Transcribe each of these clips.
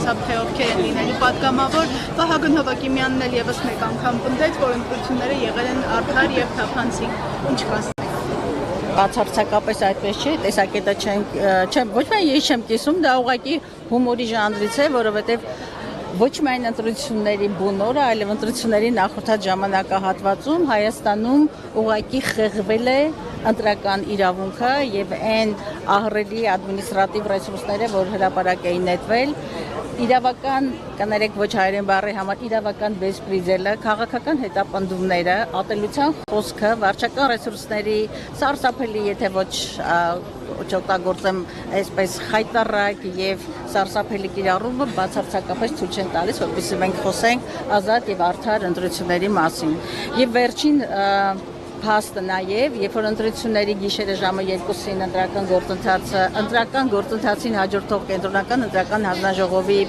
հասկացավ, թե ովքեր են լինելու պատգամավոր, Վահագն Հովակիմյանն էլ եւս մեկ անգամ պնդեց, որ ընտրությունները եղել են արդար եւ թափանցիկ։ Ինչ կասեք։ Բացարձակապես այդպես չէ, տեսակետը չեմ, ոչ միայն ես չեմ կիսում, դա ուղղակի հումորի ժանրից է, որովհետեւ ոչ միայն ընտրությունների բուն օրը, այլև ընտրությունների նախորդած ժամանակահատվածում Հայաստանում ուղղակի խեղվել է ընտրական իրավունքը եւ այն ահռելի ադմինիստրատիվ ռեսուրսները, որ հրապարակ էին նետվել, իրավական, կներեք ոչ հայերեն բառի համար, իրավական բեսպրիձելը, քաղաքական հետապնդումները, ատելության խոսքը, վարչական ռեսուրսների սարսափելի, եթե ոչ չօգտագործեմ այսպես խայտառակ եւ սարսափելի կիրառումը բացարձակապես ցույց են տալիս, որպեսզի մենք խոսենք ազատ եւ արդար ընտրությունների մասին։ Եվ վերջին փաստը նաև, երբ որ ընտրությունների գիշերը ժամը 2-ին ընտրական գործընթացին հաջորդող կենտրոնական ընտրական հանձնաժողովի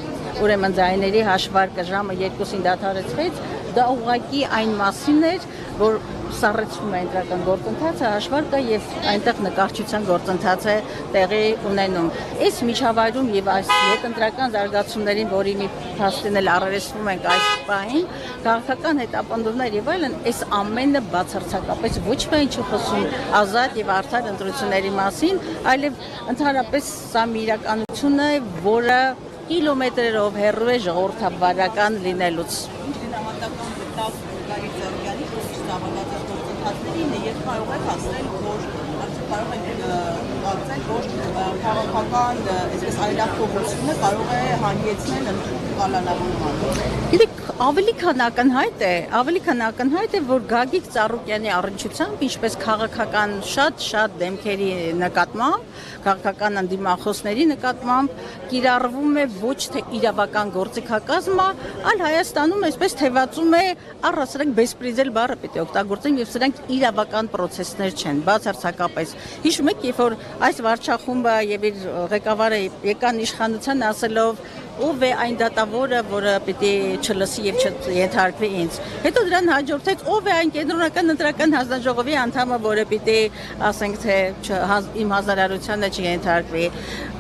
ուրեմն ձայների հաշվարկը ժամը 2-ին դադարեցվեց, դա ուղղակի այն մասին էր, որ սառեցվում է ընտրական գործընթացը, հաշվարկը եւ այնտեղ նկարչության գործընթաց է տեղի ունենում։ Այս միջավայրում եւ այս հետընտրական զարգացումներին, որի մի փաստին էլ առերեսվում ենք այս պահին, քաղաքական հետապնդումներ եւ այլն, այս ամենը բացարձակապես ոչ միայն չի խոսում ազատ եւ արդար ընտրությունների մասին, այլև ընդհանրապես սա մի իրականություն է, որը կիլոմետրերով հեռու է ժողովրդավարական լինելուց։ Երբ կարող եք ասել, որ կարող եք կարծել, որ քաղաքական այսպես այլախոհությունը կարող է հանգեցնել ընտրության կալանավորման։ Գիտեք, ավելի քան ակնհայտ է, որ Գագիկ Ծառուկյանի առնչությամբ, ինչպես քաղաքական շատ դեմքերի նկատմամբ, քաղաքական ընդդիմախոսների նկատմամբ կիրառվում է ոչ թե իրավական գործիքակազմը, այլ Հայաստանում այսպես թևածում է առասարակ բեսպրիձել բառը պետք է օգտագործեն եւ սրանք իրավական պրոցեսներ չեն, բացարձակապես։ Հիշում եք, երբ որ այս վարչախումբը եւ իր ղեկավարը եկան իշխանության ասելով ով է այն դատավորը, որը պիտի չլսի եւ չենթարկվի ինձ։ Հետո դրան հաջորդեց ով է այն կենտրոնական ընտրական հանձնաժողովի անդամը, որը պիտի ասենք թե իմ հազարարությանը չենթարկվի։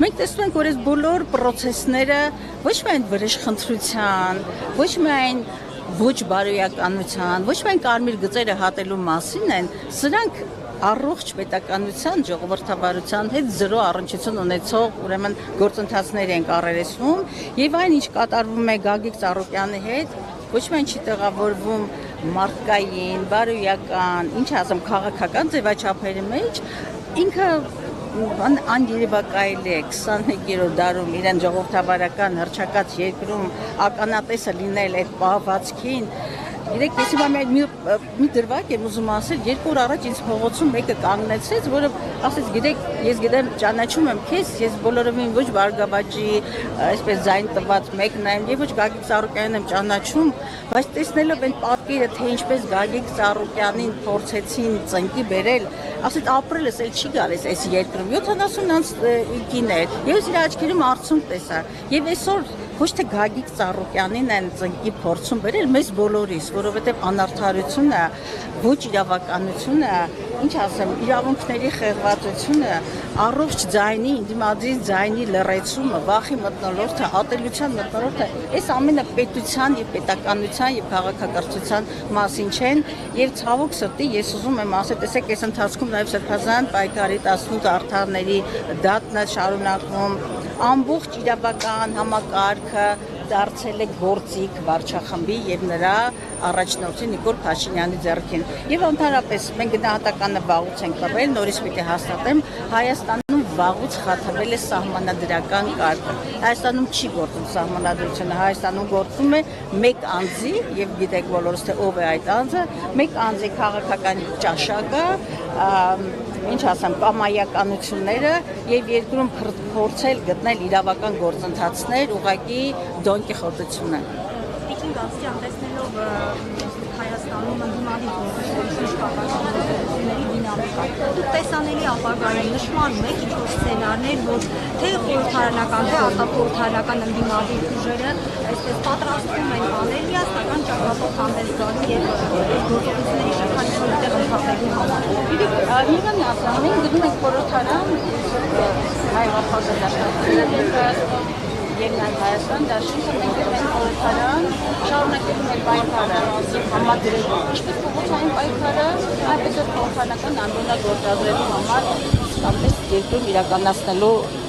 Մենք տեսնում ենք, որ այս բոլոր պրոցեսները ոչ միայն վրեժխնդրության, ոչ միայն ոչ բարոյականության, ոչ միայն կարմիր գծերը հատելու մասին են, սրանք առողջ պետականության, ժողովրդավարության հետ զրո առնչություն ունեցող ուրեմն գործընթացներ են առերեսվում եւ այն ինչ կատարվում է Գագիկ Ծառուկյանի հետ ոչ միայն չի տեղավորվում մարդկային, բարոյական, ինչ ասեմ, քաղաքական ձևաչափերի մեջ, ինքը աներևակայել է 21-րդ դարում իրեն ժողովրդավարական հռչակած երկրում ականատեսը լինել այդ պահվածքին։ Գիտեք, ես հիմա մի դրվագ եմ ուզում ասել, 2 օր առաջ ինձ փողոցում մեկը կանգնեցրեց, որը ասեց, գիտեք, ես գիտեմ, ճանաչում եմ քեզ, ես բոլորովին ոչ Բարգավաճի, այսպես ձայն տված մեկն եմ, եւ ոչ Գագիկ Ծառուկյանին եմ ճանաչում, բայց տեսնելով այն պատկերը, թե ինչպես Գագիկ Ծառուկյանին փորձեցին ծնկի բերել, ասեց ապրելս էլ չի գալիս այս երկրում 70 կին էր, ես իր աչքերում արցունք տեսա, եւ այսօր ոչ թե Գագիկ Ծառուկյանին են ծնկի փորձում բերել մեզ բոլորիս, որովհետև անարդարությունը, ոչ իրավականությունը, ինչ ասեմ, իրավունքների խեղվածությունը, առողջ ձայնի, ինդիմադրի ձայնի լռեցումը, վախի մթնոլորտը, ատելության մթնոլորտը, այս ամենը պետության եւ պետականության եւ քաղաքակրթության մասին չեն եւ ցավոք սրտի ես ուզում եմ ասել, տեսեք, այս ընթացքում նաեւ Սրբազան պայքարի 18 արդարների դատն է շարունակվում, ամբողջ իրավական համակարգը դարձել է գործիք վարչախմբի եւ նրա առաջնորդի Նիկոլ Փաշինյանի ձեռքին։ Եվ ընդհանրապես մենք գնահատականը վաղուց ենք տվել, նորից պիտի հաստատեմ, Հայաստանում վաղուց խաթարվել է սահմանադրական կարգը։ Հայաստանում չի գործում սահմանադրությունը, Հայաստանում գործում է մեկ անձի, եւ գիտեք բոլորս թե ով է այդ անձը, մեկ անձի քաղաքական ճաշակը, ինչ ասեմ, կամայականությունները եւ երկրում փորձել գտնել իրավական գործընթացներ, ուղղակի դոնկիխոտությունը։ Իջին գացիան տեսնելով Հայաստանում ընդդիմադիր գործընթացների դինամիկա, դուք տեսանելի ապագայում նշմարում եք ինչ-որ սցենարներ, որ թե խորհրդարանական, թե արտախորհրդարանական ընդդիմադիր ուժերը այսպես պատրաստվում են անել միասնական ճակատով հանդես գալու եւ գործողությունների շրջանում տեղ ընդհանրելու համար։ Գիտեք, իրան ասում ենք գնում ենք խորհրդարան, հայ հաղորդաշարները եւ նաեւ Հայաստան դաշինքը մենք ենք խորհրդարան շարունակելու մեր պայքարը համադրելու ինչպես փոխանցային պայքարը, այնպես էլ խորհրդարանական անձնա գործադրելու համար իսկապես երկրում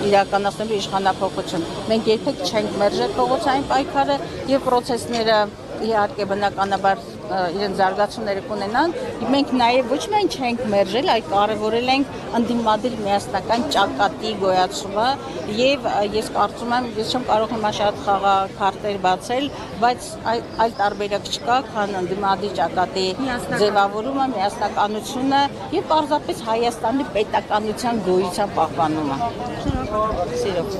իրականացնելու իշխանափոխություն։ Մենք երբեք չենք մերժել փոխանցային պայքարը եւ պրոցեսները իհարկե բնականաբար իրեն զարգացումները կունենան, մենք նաև ոչ միայն չենք մերժել, այլ կարևորել ենք ընդդիմադիր միասնական ճակատի գոյացումը եւ ես կարծում եմ, ես չեմ կարող հիմա շատ խաղաղ քարտեր բացել, բայց այլ տարբերակ չկա, քան ընդդիմադիր ճակատի ձևավորումը, միասնականությունը եւ պարզապես Հայաստանի պետականության գոյության պահպանումը։ Սիրով։